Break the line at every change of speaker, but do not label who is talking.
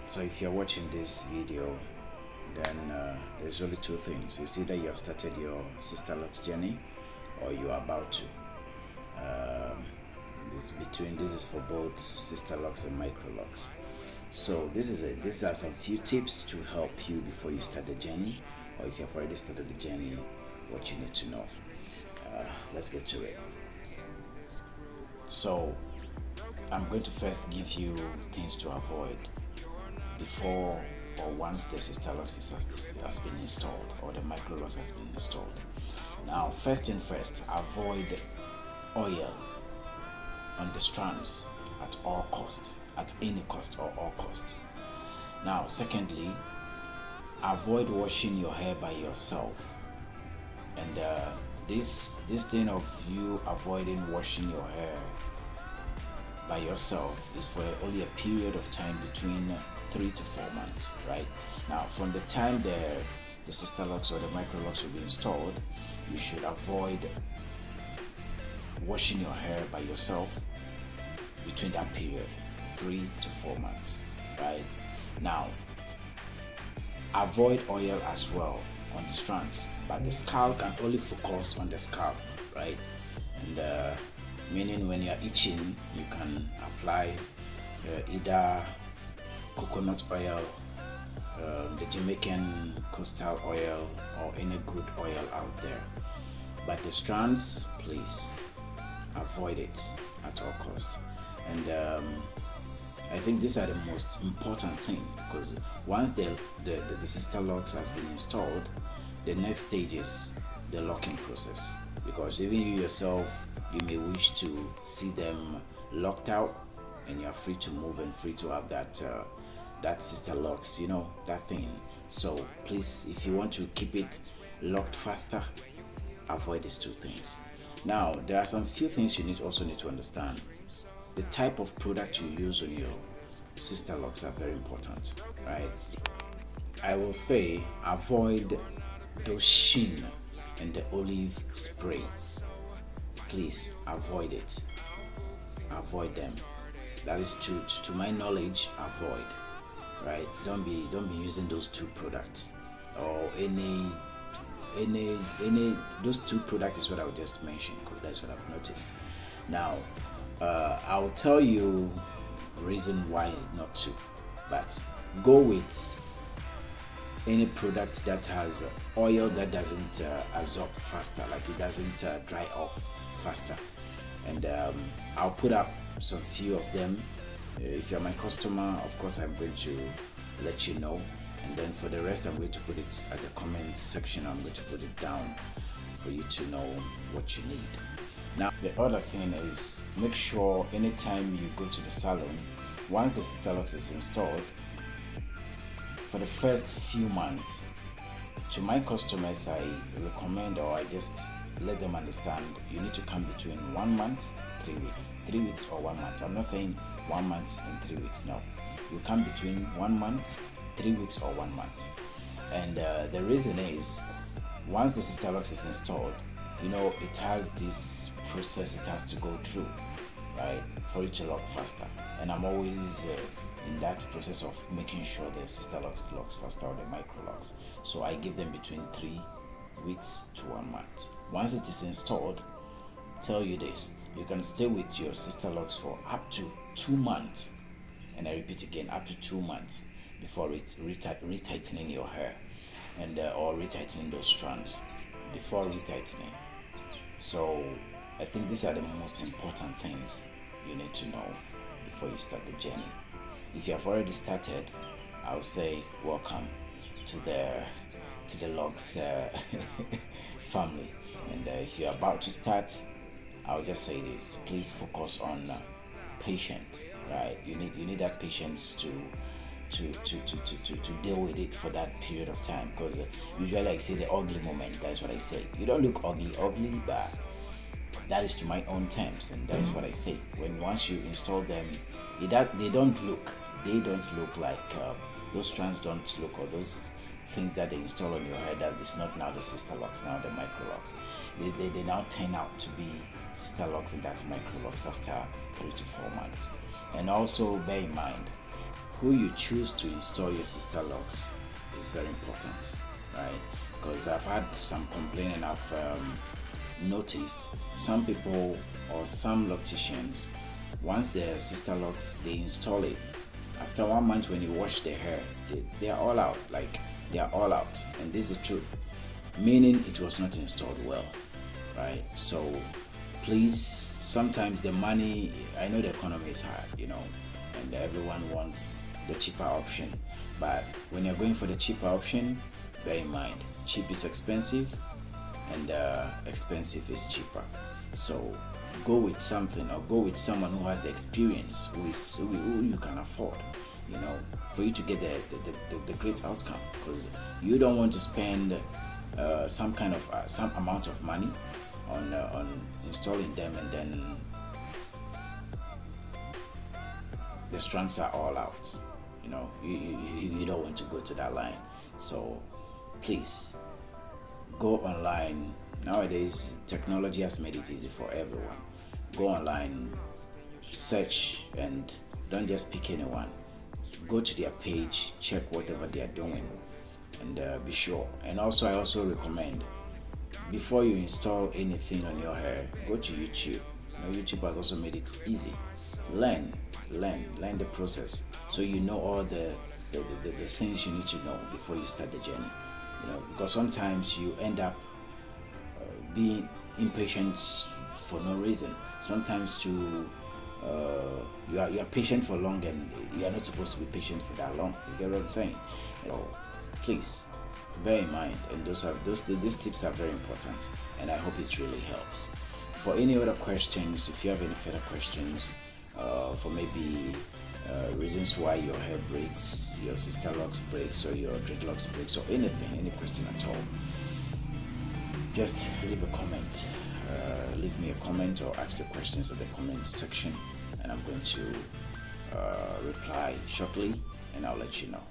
So if you're watching this video, then there's only two things. It's either you have started your Sisterlocs journey or you are about to. This is for both Sisterlocs and Microlocs. So these are some few tips to help you before you start the journey, or if you've already started the journey, what you need to know. Let's get to it. So I'm going to first give you things to avoid before or once the Sisterlocs has been installed or the Microlocs has been installed. Now, first thing first, avoid oil on the strands at all cost, at any cost or all cost. Now, secondly, avoid washing your hair by yourself. And this thing of you avoiding washing your hair by yourself is for only a period of time between 3 to 4 months, right? Now, from the time the Sisterlocs or the Microlocs will be installed, you should avoid washing your hair by yourself between that period, 3 to 4 months, right? Now, avoid oil as well on the strands, but the scalp can only focus on the scalp, right? And meaning when you're itching, you can apply either coconut oil, the Jamaican coastal oil, or any good oil out there. But the strands, please avoid it at all costs. And I think these are the most important thing, because once the Sisterlocs has been installed, the next stage is the locking process, because even you yourself, you may wish to see them locked out, and you are free to move and free to have that Sisterlocs, that thing. So please, if you want to keep it locked faster, avoid these two things. Now, there are some few things you also need to understand. The type of product you use on your Sisterlocs are very important, right? I will say avoid those sheen and the olive spray. Please avoid it. Avoid them. That is to my knowledge, avoid. Right? Don't be using those two products or any those two products is what I would just mention, because that's what I've noticed. Now, I'll tell you reason why not to, but go with any product that has oil that doesn't absorb faster, like it doesn't dry off faster. And I'll put up some few of them. If you're my customer, of course I'm going to let you know, and then for the rest I'm going to put it at the comment section. I'm going to put it down for you to know what you need. Now, the other thing is, make sure anytime you go to the salon, once the Sisterlocs is installed, for the first few months, to my customers I recommend, or I just let them understand, you need to come between 1 month, 3 weeks, 3 weeks or 1 month. I'm not saying 1 month and 3 weeks, no. You come between 1 month, 3 weeks or 1 month. And the reason is, once the Sisterlocs is installed, it has this process it has to go through, right, for it to lock faster. And I'm always in that process of making sure the Sisterlocs locks faster, or the Microlocs. So I give them between 3 weeks to 1 month. Once it is installed, tell you this, you can stay with your Sisterlocs for up to 2 months, and I repeat again, up to 2 months before retightening your hair, and or retightening those strands before retightening. So I think these are the most important things you need to know before you start the journey. If you have already started, I'll say welcome to the LOCS family. And if you're about to start, I'll just say this: please focus on patience, right? You need that patience to deal with it for that period of time, because usually I say the ugly moment. That's what I say. You don't look ugly, but that is to my own terms, and that is what I say. Once you install them, they don't look like those strands don't look, or those things that they install on your head, that is not now the Sisterlocs, now the Microlocs. They now turn out to be Sisterlocs and that Microlocs after 3 to 4 months. And also bear in mind, who you choose to install your Sisterlocs is very important, right? Because I've had some complaint, and I've noticed some people or some locticians, once their Sisterlocs, they install it, after 1 month when you wash their hair, they are all out, like they are all out, and this is the truth, meaning it was not installed well, right? So please, sometimes the money, I know the economy is hard, and everyone wants the cheaper option, but when you're going for the cheaper option, bear in mind, cheap is expensive and expensive is cheaper. So go with something, or go with someone who has the experience, who you can afford, for you to get the great outcome, because you don't want to spend some amount of money on installing them, and then the strands are all out. You don't want to go to that line. So please go online. Nowadays technology has made it easy for everyone. Go online, search, and don't just pick anyone. Go to their page, check whatever they are doing, and be sure. And also, I also recommend, before you install anything on your hair, go to YouTube. YouTube has also made it easy. Learn the process, so you know all the things you need to know before you start the journey. Because sometimes you end up being impatient for no reason. Sometimes you are patient for long, and you are not supposed to be patient for that long. You get what I'm saying? So please bear in mind, and these tips are very important, and I hope it really helps. For any other questions, if you have any further questions, for maybe reasons why your hair breaks, your Sisterlocs breaks, or your dreadlocks breaks, or anything, any question at all, just leave a comment. Leave me a comment, or ask the questions in the comment section, and I'm going to reply shortly, and I'll let you know.